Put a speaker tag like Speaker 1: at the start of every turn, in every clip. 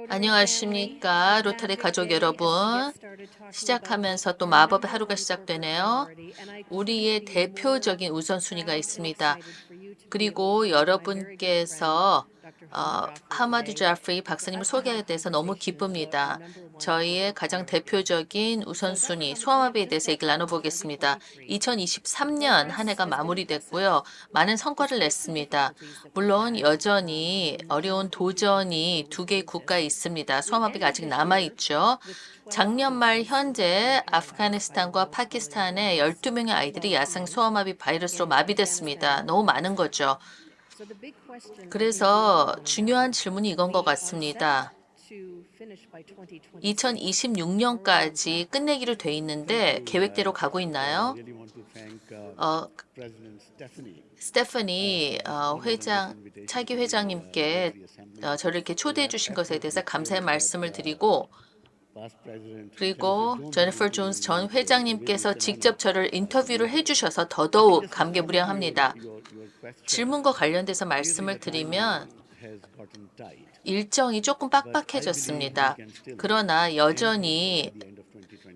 Speaker 1: 안녕하십니까, 로터리 가족 여러분. 시작하면서 또 마법의 하루가 시작되네요. 우리의 대표적인 우선순위가 있습니다. 그리고 여러분께서 하마드 자프리 박사님을 소개하게 돼서 너무 기쁩니다. 저희의 가장 대표적인 우선순위, 소아마비에 대해서 얘기를 나눠보겠습니다. 2023년 한 해가 마무리됐고요. 많은 성과를 냈습니다. 물론 여전히 어려운 도전이 두 개의 국가에 있습니다. 소아마비가 아직 남아있죠. 작년 말 현재 아프가니스탄과 파키스탄의 12명의 아이들이 야생 소아마비 바이러스로 마비됐습니다. 너무 많은 거죠. 그래서 중요한 질문이 이건 것 같습니다. 2026년까지 끝내기로 돼 있는데 계획대로 가고 있나요? 스테파니 차기 회장님께 저를 이렇게 초대해 주신 것에 대해서 감사의 말씀을 드리고, 그리고 제니퍼 존스 전 회장님께서 직접 저를 인터뷰를 해주셔서 더더욱 감개무량합니다. 질문과 관련돼서 말씀을 드리면 일정이 조금 빡빡해졌습니다. 그러나 여전히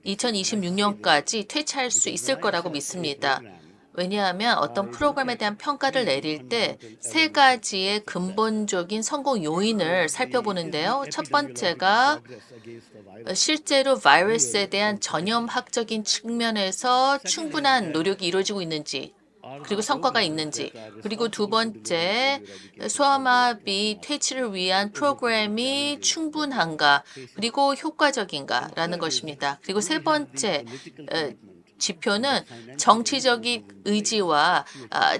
Speaker 1: 2026년까지 퇴치할 수 있을 거라고 믿습니다. 왜냐하면 어떤 프로그램에 대한 평가를 내릴 때 세 가지의 근본적인 성공 요인을 살펴보는데요. 첫 번째가 실제로 바이러스에 대한 전염학적인 측면에서 충분한 노력이 이루어지고 있는지, 그리고 성과가 있는지, 그리고 두 번째, 소아마비 퇴치를 위한 프로그램이 충분한가, 그리고 효과적인가라는 것입니다. 그리고 세 번째, 지표는 정치적인 의지와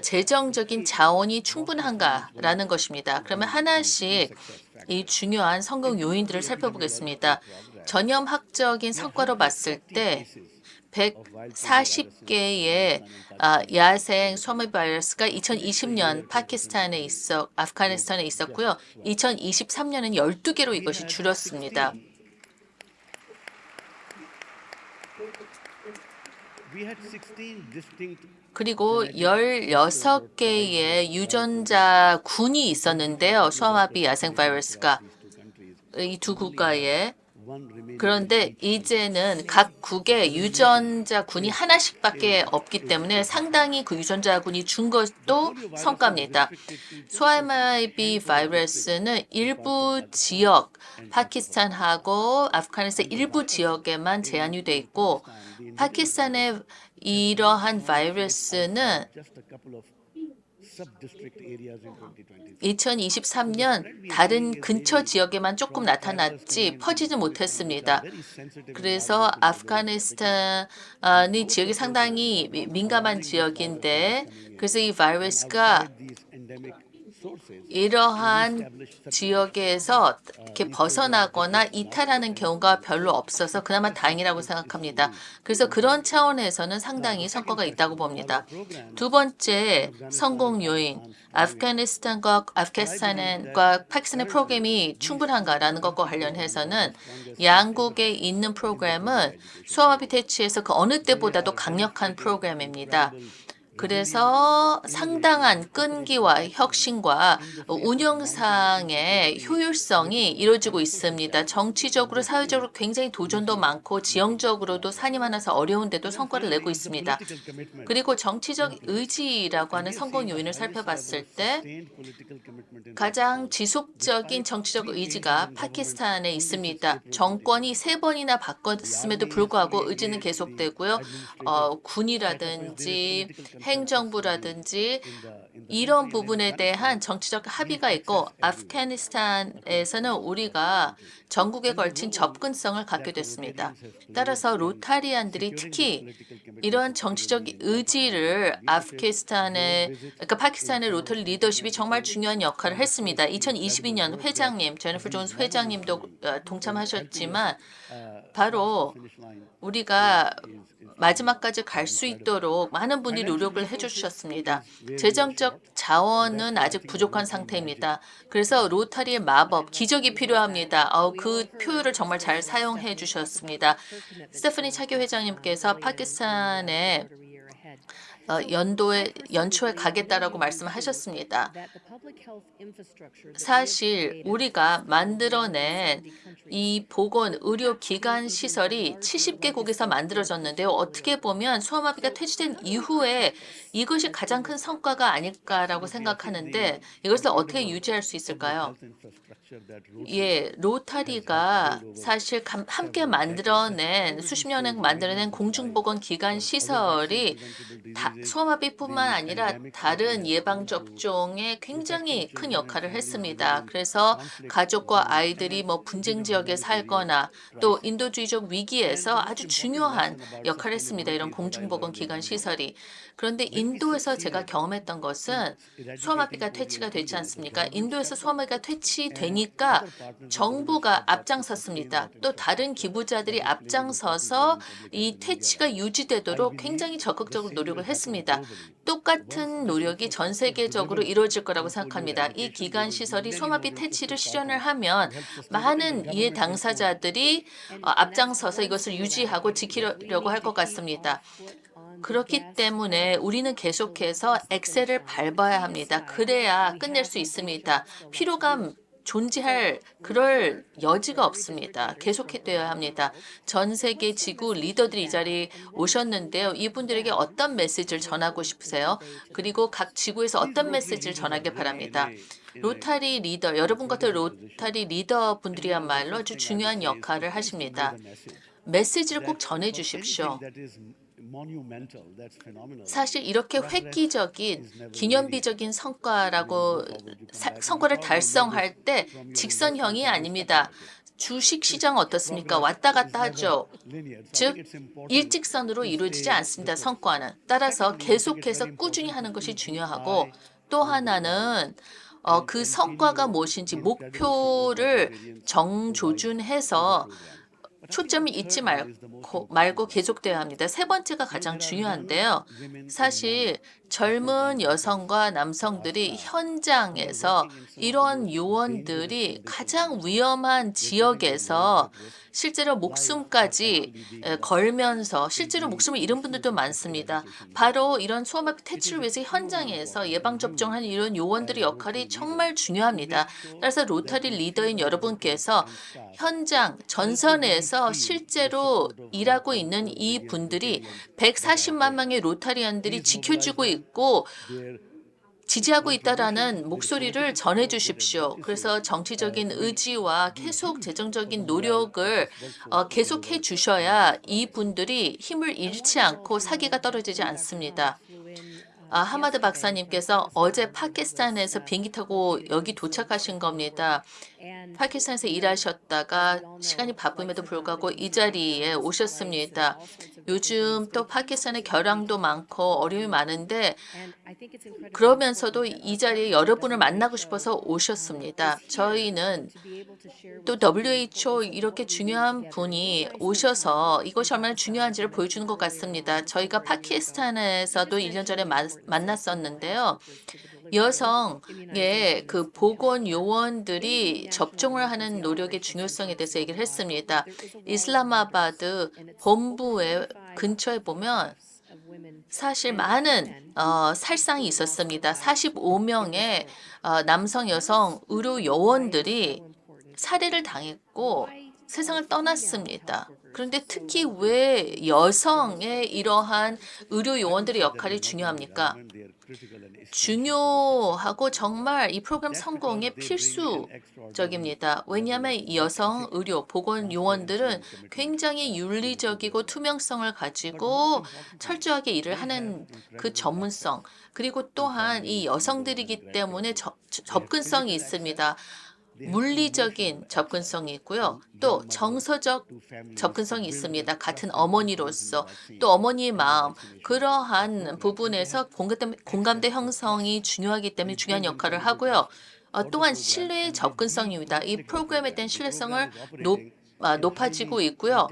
Speaker 1: 재정적인 자원이 충분한가라는 것입니다. 그러면 하나씩 이 중요한 성공 요인들을 살펴보겠습니다. 전염학적인 성과로 봤을 때 140개의 야생 소아마비 바이러스가 2020년 아프가니스탄에 있었고요. 2023년은 12개로 이것이 줄었습니다. 그리고 16개의 유전자 군이 있었는데요. 소아마비 야생 바이러스가 이 두 국가에. 그런데 이제는 각 국에 유전자군이 하나씩밖에 없기 때문에 상당히 그 유전자군이 준 것도 성과입니다. 소아마비 바이러스는 일부 지역, 파키스탄하고 아프가니스탄 일부 지역에만 제한이 돼 있고, 파키스탄의 이러한 바이러스는 2023년 다른 근처 지역에만 조금 나타났지 퍼지지 못했습니다. 그래서 아프가니스탄이 지역이 상당히 민감한 지역인데, 그래서 이 바이러스가 이러한 지역에서 이렇게 벗어나거나 이탈하는 경우가 별로 없어서 그나마 다행이라고 생각합니다. 그래서 그런 차원에서는 상당히 성과가 있다고 봅니다. 두 번째 성공 요인, 아프가니스탄과 파키스탄의 프로그램이 충분한가라는 것과 관련해서는 양국에 있는 프로그램은 소아마비 퇴치에서 그 어느 때보다도 강력한 프로그램입니다. 그래서 상당한 끈기와 혁신과 운영상의 효율성이 이루어지고 있습니다. 정치적으로, 사회적으로 굉장히 도전도 많고 지형적으로도 산이 많아서 어려운데도 성과를 내고 있습니다. 그리고 정치적 의지라고 하는 성공 요인을 살펴봤을 때 가장 지속적인 정치적 의지가 파키스탄에 있습니다. 정권이 3번이나 바꿨음에도 불구하고 의지는 계속되고요. 군이라든지 행정부라든지 이런 부분에 대한 정치적 합의가 있고, 아프가니스탄에서는 우리가 전국에 걸친 접근성을 갖게 됐습니다. 따라서 로타리안들이 특히 이런 정치적 의지를 그러니까 파키스탄의 로터리 리더십이 정말 중요한 역할을 했습니다. 2022년 회장님, 제니퍼 존스 회장님도 동참하셨지만 바로 우리가 마지막까지 갈 수 있도록 많은 분이 노력을 해주셨습니다. 재정적 자원은 아직 부족한 상태입니다. 그래서 로타리의 마법, 기적이 필요합니다. 그 표현을 정말 잘 사용해 주셨습니다. 스테파니 차기 회장님께서 파키스탄에 연초에 가겠다라고 말씀하셨습니다. 사실 우리가 만들어낸 이 보건 의료 기관 시설이 70개국에서 만들어졌는데요. 어떻게 보면 소아마비가 퇴치된 이후에 이것이 가장 큰 성과가 아닐까라고 생각하는데 이것을 어떻게 유지할 수 있을까요? 예, 로타리가 사실 함께 만들어낸 수십 년에 만들어낸 공중보건 기관 시설이 소아마비뿐만 아니라 다른 예방접종에 굉장히 큰 역할을 했습니다. 그래서 가족과 아이들이 뭐 분쟁 지역에 살거나 또 인도주의적 위기에서 아주 중요한 역할을 했습니다. 이런 공중보건 기관 시설이. 그런데 인도에서 제가 경험했던 것은 소아마비가 퇴치가 되지 않습니까? 인도에서 소아마비가 퇴치되니까 정부가 앞장섰습니다. 또 다른 기부자들이 앞장서서 이 퇴치가 유지되도록 굉장히 적극적으로 노력을 했습니다. 똑같은 노력이 전 세계적으로 이루어질 거라고 생각합니다. 이 기관 시설이 소아마비 퇴치를 실현을 하면 많은 이해 당사자들이 앞장서서 이것을 유지하고 지키려고 할 것 같습니다. 그렇기 때문에 우리는 계속해서 엑셀을 밟아야 합니다. 그래야 끝낼 수 있습니다. 피로감 존재할 그럴 여지가 없습니다. 계속해야 합니다. 전 세계 지구 리더들이 이 자리에 오셨는데요. 이분들에게 어떤 메시지를 전하고 싶으세요? 그리고 각 지구에서 어떤 메시지를 전하길 바랍니다. 로타리 리더, 여러분 같은 로타리 리더 분들이야말로 아주 중요한 역할을 하십니다. 메시지를 꼭 전해 주십시오. 사실 이렇게 획기적인 기념비적인 성과를 달성할 때 직선형이 아닙니다. 주식시장 어떻습니까? 왔다 갔다 하죠. 즉 일직선으로 이루어지지 않습니다. 성과는. 따라서 계속해서 꾸준히 하는 것이 중요하고 또 하나는 그 성과가 무엇인지 목표를 정조준해서 초점이 잊지 말고 계속돼야 합니다. 세 번째가 가장 중요한데요. 사실 젊은 여성과 남성들이 현장에서 이런 요원들이 가장 위험한 지역에서 실제로 목숨까지 걸면서 실제로 목숨을 잃은 분들도 많습니다. 바로 이런 소아마비 퇴치를 위해서 현장에서 예방접종하는 이런 요원들의 역할이 정말 중요합니다. 따라서 로타리 리더인 여러분께서 현장, 전선에서 실제로 일하고 있는 이 분들이 140만 명의 로타리안들이 지켜주고 있고 지지하고 있다라는 목소리를 전해 주십시오. 그래서 정치적인 의지와 계속 재정적인 노력을 계속해 주셔야 이 분들이 힘을 잃지 않고 사기가 떨어지지 않습니다. 하마드 박사님께서 어제 파키스탄에서 비행기 타고 여기 도착하신 겁니다. 파키스탄에서 일하셨다가 시간이 바쁨에도 불구하고 이 자리에 오셨습니다. 요즘 또 파키스탄에 결항도 많고 어려움이 많은데 그러면서도 이 자리에 여러분을 만나고 싶어서 오셨습니다. 저희는 또 WHO 이렇게 중요한 분이 오셔서 이것이 얼마나 중요한지를 보여주는 것 같습니다. 저희가 파키스탄에서도 1년 전에 만났었는데요. 여성의 그 보건 요원들이 접종을 하는 노력의 중요성에 대해서 얘기를 했습니다. 이슬라마바드 본부의 근처에 보면 사실 많은 살상이 있었습니다. 45명의 남성, 여성 의료 요원들이 살해를 당했고 세상을 떠났습니다. 그런데 특히 왜 여성의 이러한 의료 요원들의 역할이 중요합니까? 중요하고 정말 이 프로그램 성공의 필수적입니다. 왜냐하면 이 여성 의료 보건 요원들은 굉장히 윤리적이고 투명성을 가지고 철저하게 일을 하는 그 전문성 그리고 또한 이 여성들이기 때문에 접근성이 있습니다. 물리적인 접근성이 있고요. 또 정서적 접근성이 있습니다. 같은 어머니로서 또 어머니의 마음 그러한 부분에서 공감대 형성이 중요하기 때문에 중요한 역할을 하고요. 또한 신뢰의 접근성입니다. 이 프로그램에 대한 신뢰성을 높아지고 있고요.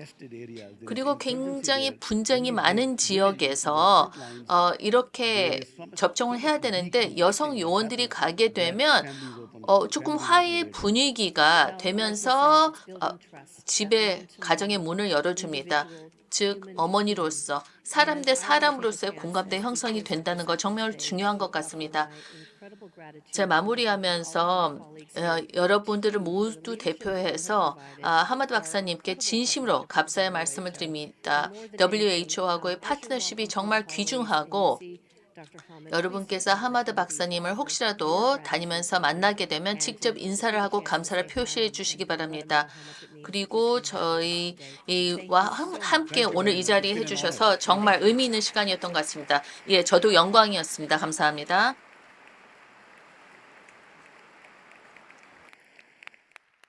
Speaker 1: 그리고 굉장히 분쟁이 많은 지역에서 이렇게 접종을 해야 되는데 여성 요원들이 가게 되면 조금 화해 분위기가 되면서 집에 가정의 문을 열어줍니다. 즉 어머니로서 사람 대 사람으로서의 공감대 형성이 된다는 거 정말 중요한 것 같습니다. 제 마무리하면서 여러분들을 모두 대표해서 하마드 박사님께 진심으로 감사의 말씀을 드립니다. WHO하고의 파트너십이 정말 귀중하고 여러분께서 하마드 박사님을 혹시라도 다니면서 만나게 되면 직접 인사를 하고 감사를 표시해 주시기 바랍니다. 그리고 저희와 함께 오늘 이 자리에 해주셔서 정말 의미 있는 시간이었던 것 같습니다. 예, 저도 영광이었습니다. 감사합니다.